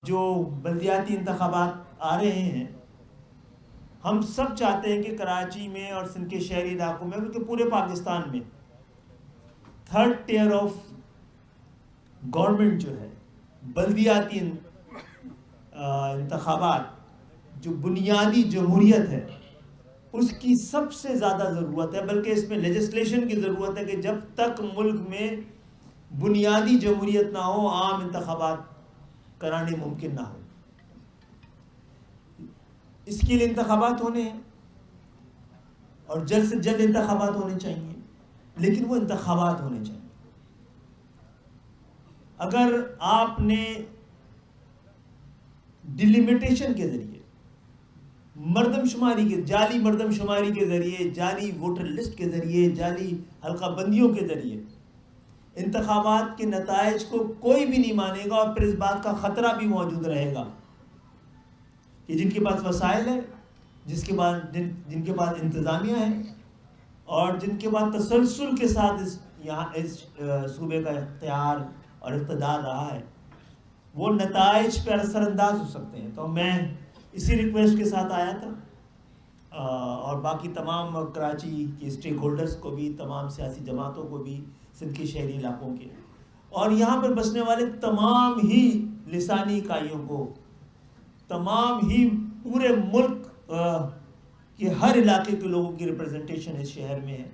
جو بلدیاتی انتخابات آ رہے ہیں، ہم سب چاہتے ہیں کہ کراچی میں اور سندھ کے شہری علاقوں میں بلکہ پورے پاکستان میں تھرڈ ٹیئر آف گورنمنٹ جو ہے، بلدیاتی انتخابات جو بنیادی جمہوریت ہے اس کی سب سے زیادہ ضرورت ہے، بلکہ اس میں لیجسلیشن کی ضرورت ہے کہ جب تک ملک میں بنیادی جمہوریت نہ ہو عام انتخابات کرانے ممکن نہ ہو۔ اس کے لیے انتخابات ہونے ہیں اور جلد سے جلد انتخابات ہونے چاہیے، لیکن وہ انتخابات ہونے چاہیے۔ اگر آپ نے ڈیلیمیٹیشن کے ذریعے، مردم شماری کے جعلی مردم شماری کے ذریعے، جعلی ووٹر لسٹ کے ذریعے، جعلی حلقہ بندیوں کے ذریعے انتخابات کے نتائج کو کوئی بھی نہیں مانے گا، اور پھر اس بات کا خطرہ بھی موجود رہے گا کہ جن کے پاس وسائل ہے، جن کے پاس انتظامیہ ہے اور جن کے پاس تسلسل کے ساتھ اس صوبے کا اختیار اور اقتدار رہا ہے، وہ نتائج پر اثر انداز ہو سکتے ہیں۔ تو میں اسی ریکویسٹ کے ساتھ آیا تھا، اور باقی تمام کراچی کے اسٹیک ہولڈرز کو بھی، تمام سیاسی جماعتوں کو بھی، سندھ کے شہری علاقوں کے اور یہاں پر بسنے والے تمام ہی لسانی اکائیوں کو، تمام ہی پورے ملک کے ہر علاقے کے لوگوں کی ریپرزنٹیشن اس شہر میں ہے،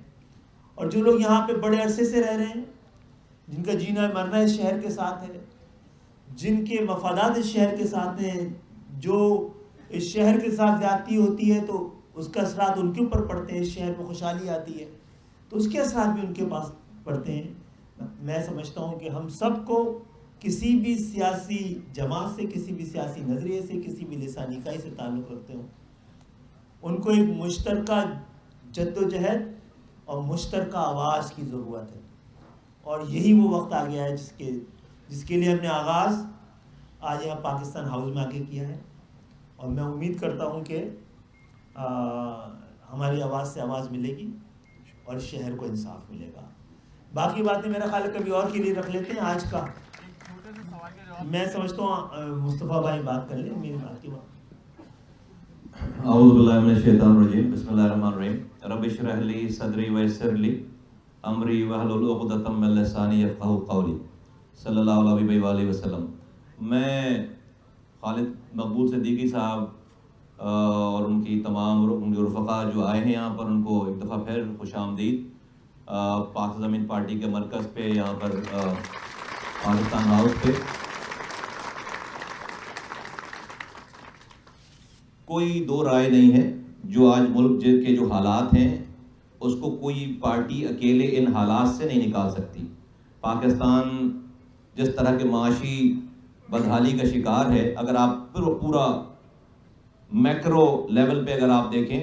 اور جو لوگ یہاں پہ بڑے عرصے سے رہ رہے ہیں، جن کا جینا مرنا اس شہر کے ساتھ ہے، جن کے مفادات اس شہر کے ساتھ ہیں، جو اس شہر کے ساتھ زیادتی ہوتی ہے تو اس کا اثرات ان کے اوپر پڑتے ہیں، اس شہر میں خوشحالی آتی ہے تو اس کے اثرات بھی ان کے پاس پڑتے ہیں۔ میں سمجھتا ہوں کہ ہم سب کو کسی بھی سیاسی جماعت سے، کسی بھی سیاسی نظریے سے، کسی بھی لسانی اکائی سے تعلق رکھتے ہوں، ان کو ایک مشترکہ جدوجہد اور مشترکہ آواز کی ضرورت ہے، اور یہی وہ وقت آ گیا ہے جس کے لیے ہم نے آغاز آج یہاں پاکستان ہاؤس میں آ کے کیا ہے، اور میں امید کرتا ہوں کہ ہماری آواز سے آواز ملے گی اور شہر کو انصاف ملے گا۔ باقی باتیں میرا خیال ہے کبھی اور کے لیے رکھ لیتے ہیں۔ آج کا میں سمجھتا ہوں مصطفیٰ بھائی بات کر لیں میری بات کی بات۔ اعوذ باللہ من الشیطان الرجیم، بسم اللہ الرحمن الرحیم۔ رب اشرح لی صدری ویسر لی امری واحلل عقدۃ من لسانی یفقہوا قولی، صلی اللہ علیہ وآلہ وسلم۔ میں خالد مقبول صدیقی صاحب اور ان کی تمام ان کے رفقا جو آئے ہیں یہاں پر، ان کو ایک دفعہ پھر خوش آمدید پاک زمین پارٹی کے مرکز پہ، یہاں پر پاکستان ہاؤس پہ۔ کوئی دو رائے نہیں ہے، جو آج ملک کے جو حالات ہیں اس کو کوئی پارٹی اکیلے ان حالات سے نہیں نکال سکتی۔ پاکستان جس طرح کے معاشی بدحالی کا شکار ہے، اگر آپ پورا میکرو لیول پہ اگر آپ دیکھیں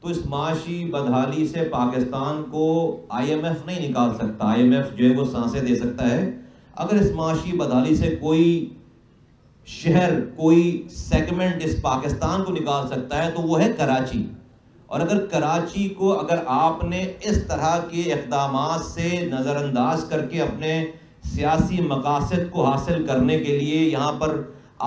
تو اس معاشی بدحالی سے پاکستان کو آئی ایم ایف نہیں نکال سکتا۔ آئی ایم ایف جو ہے وہ سانسیں دے سکتا ہے۔ اگر اس معاشی بدحالی سے کوئی شہر، کوئی سیگمنٹ اس پاکستان کو نکال سکتا ہے تو وہ ہے کراچی۔ اور اگر کراچی کو اگر آپ نے اس طرح کے اقدامات سے نظر انداز کر کے اپنے سیاسی مقاصد کو حاصل کرنے کے لیے یہاں پر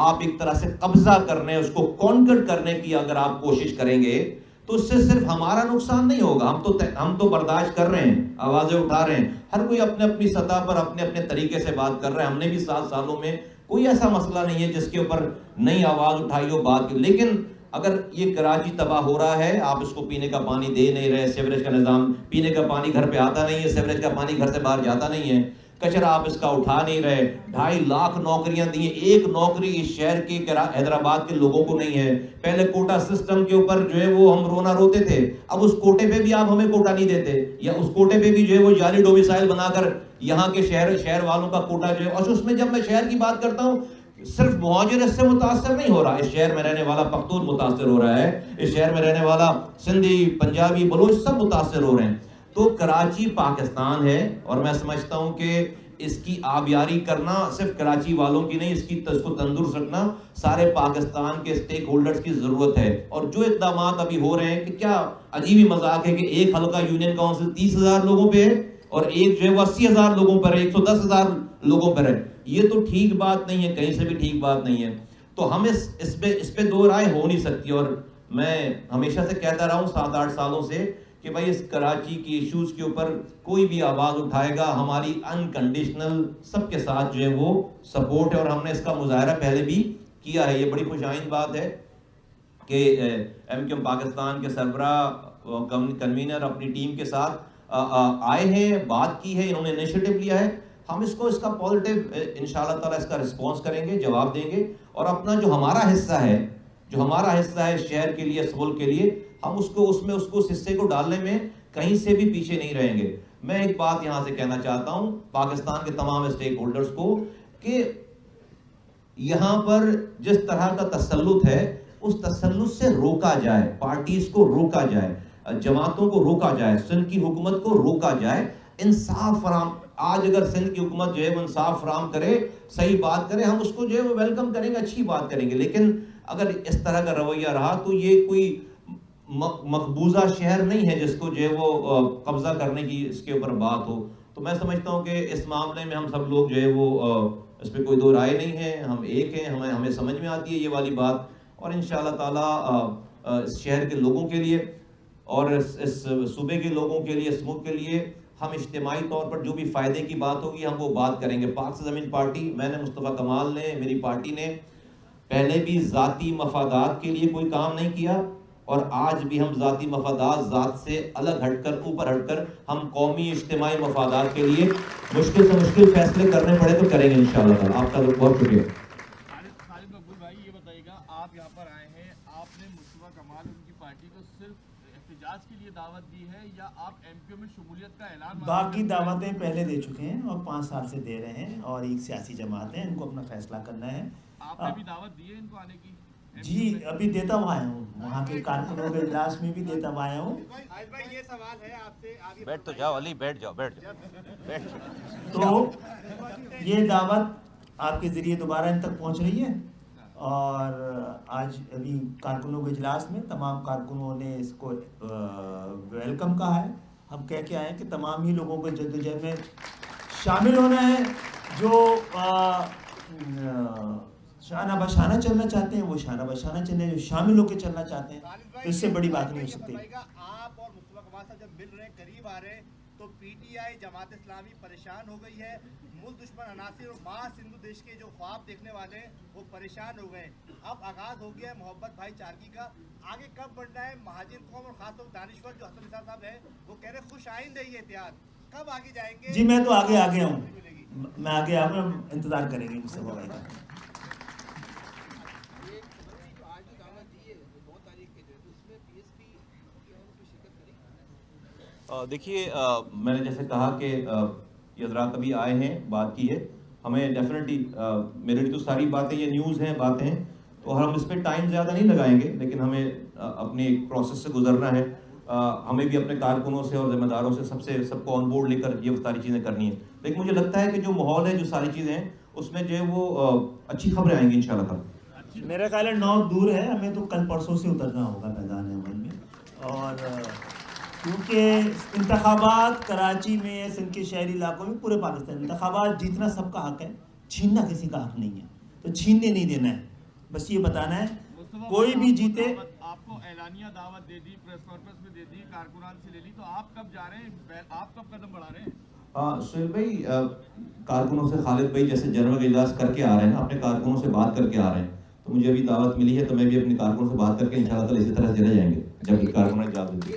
آپ ایک طرح سے قبضہ کرنے، اس کو کانکر کرنے کی اگر آپ کوشش کریں گے تو اس سے صرف ہمارا نقصان نہیں ہوگا۔ ہم تو برداشت کر رہے ہیں، آوازیں اٹھا رہے ہیں، ہر کوئی اپنے اپنی سطح پر اپنے اپنے طریقے سے بات کر رہے ہیں۔ ہم نے بھی 7 سالوں میں کوئی ایسا مسئلہ نہیں ہے جس کے اوپر نئی آواز اٹھائی ہو، بات کی۔ لیکن اگر یہ کراچی تباہ ہو رہا ہے، آپ اس کو پینے کا پانی دے نہیں رہے، سیوریج کا نظام، پینے کا پانی گھر پہ آتا نہیں ہے، سیوریج کا پانی گھر سے باہر جاتا نہیں ہے، کچرا آپ اس کا اٹھا نہیں رہے، 2.5 لاکھ نوکریاں دی ہیں، ایک نوکری اس شہر کے حیدرآباد کے لوگوں کو نہیں ہے۔ پہلے کوٹا سسٹم کے اوپر جو ہے وہ ہم رونا روتے تھے، اب اس کوٹے پہ بھی آپ ہمیں کوٹا نہیں دیتے، یا اس کوٹے پہ بھی جو ہے وہ جعلی ڈومیسائل بنا کر یہاں کے شہر والوں کا کوٹا جو ہے۔ اور اس میں جب میں شہر کی بات کرتا ہوں، صرف مہاجر اس سے متاثر نہیں ہو رہا، اس شہر میں رہنے والا پختون متاثر ہو رہا ہے، اس شہر میں رہنے والا سندھی، پنجابی، بلوچ سب متاثر ہو رہے ہیں۔ تو کراچی پاکستان ہے، اور میں سمجھتا ہوں کہ اس کی آبیاری کرنا صرف کراچی والوں کی نہیں، اس کو تندرست رکھنا سارے پاکستان کے اسٹیک ہولڈرز کی ضرورت ہے۔ اور جو اقدامات ابھی ہو رہے ہیں کہ کیا عجیب ہی مذاق ہے کہ ایک حلقہ یونین کونسل 30,000 لوگوں پہ ہے اور ایک جو ہے وہ 80,000 لوگوں پر ہے، 110,000 لوگوں پر ہے۔ یہ تو ٹھیک بات نہیں ہے، کہیں سے بھی ٹھیک بات نہیں ہے۔ تو ہم اس پہ دو رائے ہو نہیں سکتی. اور میں ہمیشہ سے کہتا رہا ہوں 7-8 سالوں سے کہ بھائی اس کراچی کی ایشوز کے اوپر کوئی بھی آواز اٹھائے گا ہماری انکنڈیشنل سب کے ساتھ جو ہے وہ سپورٹ ہے, اور ہم نے اس کا مظاہرہ پہلے بھی کیا ہے. یہ بڑی خوش آئند بات ہے کہ ایم کیو ایم پاکستان کے سربراہ کنوینر اپنی ٹیم کے ساتھ آئے ہیں, بات کی ہے, انہوں نے انیشیٹو لیا ہے. ہم اس کا پازیٹیو انشاءاللہ تعالیٰ اس کا رسپانس کریں گے, جواب دیں گے, اور اپنا جو ہمارا حصہ ہے شہر کے لیے, ملک کے لیے, ہم اس حصے کو ڈالنے میں کہیں سے بھی پیچھے نہیں رہیں گے. میں ایک بات یہاں سے کہنا چاہتا ہوں پاکستان کے تمام اسٹیک ہولڈرز کو کہ یہاں پر جس طرح کا تسلط ہے اس تسلط سے روکا جائے, پارٹیز کو روکا جائے, جماعتوں کو روکا جائے, سندھ کی حکومت کو روکا جائے, انصاف فراہم. آج اگر سندھ کی حکومت جو ہے وہ انصاف فراہم کرے, صحیح بات کرے, ہم اس کو جو ہے وہ ویلکم کریں گے, اچھی بات کریں گے. لیکن اگر اس طرح کا رویہ رہا تو یہ کوئی مقبوضہ شہر نہیں ہے جس کو جو ہے وہ قبضہ کرنے کی اس کے اوپر بات ہو. تو میں سمجھتا ہوں کہ اس معاملے میں ہم سب لوگ جو ہے وہ اس پہ کوئی دو رائے نہیں ہے, ہم ایک ہیں, ہمیں سمجھ میں آتی ہے یہ والی بات. اور انشاءاللہ تعالیٰ اس شہر کے لوگوں کے لیے اور اس صوبے کے لوگوں کے لیے, اس ملک کے لیے ہم اجتماعی طور پر جو بھی فائدے کی بات ہوگی ہم وہ بات کریں گے. پاک سے زمین پارٹی, میں نے, مصطفیٰ کمال نے, میری پارٹی نے پہلے بھی ذاتی مفادات کے لیے کوئی کام نہیں کیا, اور آج بھی ہم ذاتی مفادات, ذات سے الگ ہٹ کر, اوپر ہٹ کر, ہم قومی اجتماعی مفادات کے لیے مشکل سے مشکل فیصلے کرنے پڑے تو کریں گے انشاءاللہ تعالیٰ. آپ کا بہت شکریہ. خالد مقبول بھائی یہ بتائیے گا, آپ یہاں پر آئے ہیں, آپ نے مصطفیٰ کمال ان کی پارٹی کو صرف احتجاج کے لیے دعوت دی ہے یا آپ ایم کیو میں شمولیت کا اعلان؟ باقی دعوتیں پہلے دے چکے ہیں اور 5 سال سے دے رہے ہیں, اور ایک سیاسی جماعت ہے, ان کو اپنا فیصلہ کرنا ہے. آپ نے بھی دعوت دی ہے ان کو آنے کی؟ جی ابھی دیتا ہوا آیا ہوں, وہاں کے کارکنوں کے اجلاس میں بھی دیتا ہوا آیا ہوں. یہ سوال ہے آپ سے, بیٹھ تو جاؤ علی, بیٹھ جاؤ. تو یہ دعوت آپ کے ذریعے دوبارہ ان تک پہنچ رہی ہے, اور آج ابھی کارکنوں کے اجلاس میں تمام کارکنوں نے اس کو ویلکم کہا ہے. ہم کہہ کے آئے ہیں کہ تمام ہی لوگوں کو جدوجہد میں شامل ہونا ہے. جو شانہ بشانہ چلنا چاہتے ہیں وہ شانہ بشانہ چلیں, جو شامل ہو کے چلنا چاہتے ہیں تو اس سے بڑی بات نہیں ہو سکتی. آپ اور مصطفیٰ کمال صاحب جب مل رہے ہیں, قریب آ رہے ہیں, تو P T I Jamaat Islami پریشان ہو گئی ہے, ملک دشمن عناصر اور ماس ہندو دیش کے جو خواب دیکھنے والے ہیں وہ پریشان ہو گئے ہیں. اب آغاز ہو گیا ہے محبت بھائی چارگی کا, آگے کب بڑھنا ہے؟ مہاجر قوم اور خاص طور دانشور جو حسن نثار صاحب ہیں وہ کہہ رہے خوش آئند ہے یہ اتحاد, کب آگے جائیں گے؟ جی میں تو آگے آ گیا ہوں, میں آگے آ گیا, انتظار کریں گے مصطفیٰ بھائی کا. دیکھیے میں نے جیسے کہا کہ یہ حضرات ابھی آئے ہیں, بات کی ہے, ہمیں ڈیفینیٹلی میرے لیے تو ساری باتیں یہ نیوز ہیں, باتیں ہیں, تو ہم اس پہ ٹائم زیادہ نہیں لگائیں گے, لیکن ہمیں اپنے پروسیس سے گزرنا ہے. ہمیں بھی اپنے کارکنوں سے اور ذمہ داروں سے سب کو آن بورڈ لے کر یہ ساری چیزیں کرنی ہیں. لیکن مجھے لگتا ہے کہ جو ماحول ہے, جو ساری چیزیں ہیں, اس میں جو ہے وہ اچھی خبریں آئیں گی انشاءاللہ تعالیٰ. میرا خیال ہے 9 دور ہے, ہمیں تو کل پرسوں سے اترنا ہوگا میدان عمل میں. اور کیونکہ انتخابات کراچی میں, سندھ کے شہری علاقوں میں, پورے پاکستان, انتخابات جیتنا سب کا حق ہے, چھیننا کسی کا حق نہیں ہے, تو چھیننے نہیں دینا ہے, بس یہ بتانا ہے کوئی بھی جیتے. آپ کو اعلانیہ دعوت دے دی, پریس کانفرنس میں دے دی, کارکنان سے لے لی, تو آپ کب جا رہے ہیں, آپ کب قدم بڑھا رہے ہیں؟ سہیل بھائی, کارکنوں سے, خالد بھائی جیسے جنرل اجلاس کر کے آ رہے ہیں نا, اپنے کارکنوں سے بات کر کے آ رہے ہیں, تو مجھے ابھی دعوت ملی ہے, تو میں بھی اپنے کارکنوں سے بات کر کے انشاءاللہ تعالیٰ اسی طرح چلے جائیں گے جب کارکنوں نے اجازت دی.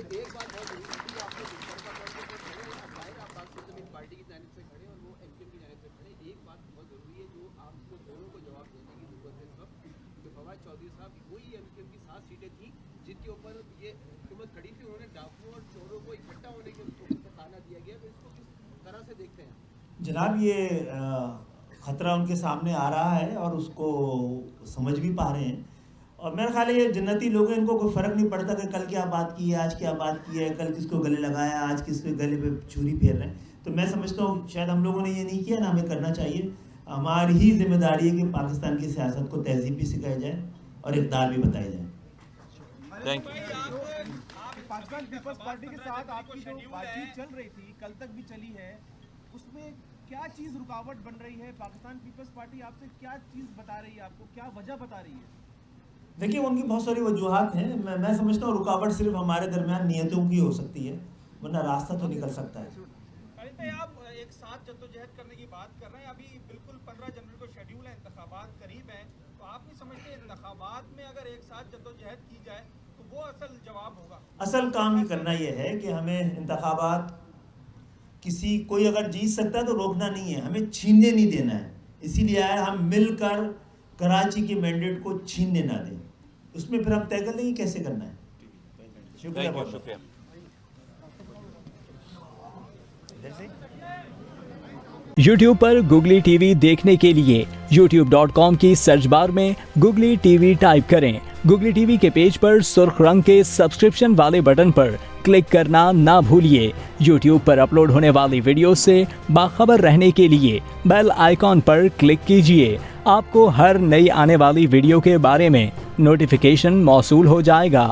جناب یہ خطرہ ان کے سامنے آ رہا ہے اور اس کو سمجھ بھی پا رہے ہیں, اور میرا خیال ہے یہ جنتی لوگ ہیں, ان کو کوئی فرق نہیں پڑتا کہ کل کیا بات کی ہے, آج کیا بات کی ہے, کل کس کو گلے لگایا, آج کس کے گلے پہ چھری پھیر رہے ہیں. تو میں سمجھتا ہوں شاید ہم لوگوں نے یہ نہیں کیا, نہ ہمیں کرنا چاہیے. ہماری ہی ذمہ داری ہے کہ پاکستان کی سیاست کو تہذیب بھی سکھائی جائے اور اقدار بھی بتائی جائے. پاکستان پیپلز پارٹی کے ساتھ آپ کی جو بات چیت چل رہی تھی, کل تک بھی چلی ہے, اس میں کیا چیز رکاوٹ بن رہی ہے؟ پاکستان پیپلز پارٹی آپ سے کیا چیز بتا رہی ہے، آپ کو کیا وجہ بتا رہی ہے؟ دیکھیے ان کی بہت ساری وجوہات ہیں. میں سمجھتا ہوں رکاوٹ صرف ہمارے درمیان نیتوں کی ہو سکتی ہے، ورنہ راستہ تو نکل سکتا ہے. آپ ایک ساتھ جدوجہد کرنے کی بات کر رہے ہیں، ابھی بالکل 15 جنوری کو شیڈیول ہے، انتخابات قریب ہیں، تو آپ نہیں سمجھتے انتخابات میں اگر ایک ساتھ جدوجہد کی جائے تو وہ اصل جواب ہوگا؟ اصل کام یہ کرنا یہ ہے کہ ہمیں انتخابات کوئی اگر جیت سکتا ہے تو روکنا نہیں ہے، ہمیں چھیننے نہیں دینا ہے. اسی لیے ہم مل کر کراچی کے مینڈیٹ کو چھیننے نہ دیں. اس میں پھر ہم طے کر لیں گے کیسے کرنا ہے. شکریہ بہت بہت. یوٹیوب پر گوگلی ٹی وی دیکھنے کے لیے youtube.com کی سرچ بار میں گوگلی ٹی وی ٹائپ کریں. گوگلی ٹی وی کے پیج پر سرخ رنگ کے سبسکرپشن والے بٹن پر کلک کرنا نہ بھولیے. یوٹیوب پر اپلوڈ ہونے والی ویڈیو سے باخبر رہنے کے لیے بیل آئیکن پر کلک کیجیے. آپ کو ہر نئی آنے والی ویڈیو کے بارے میں نوٹیفیکیشن موصول ہو جائے گا.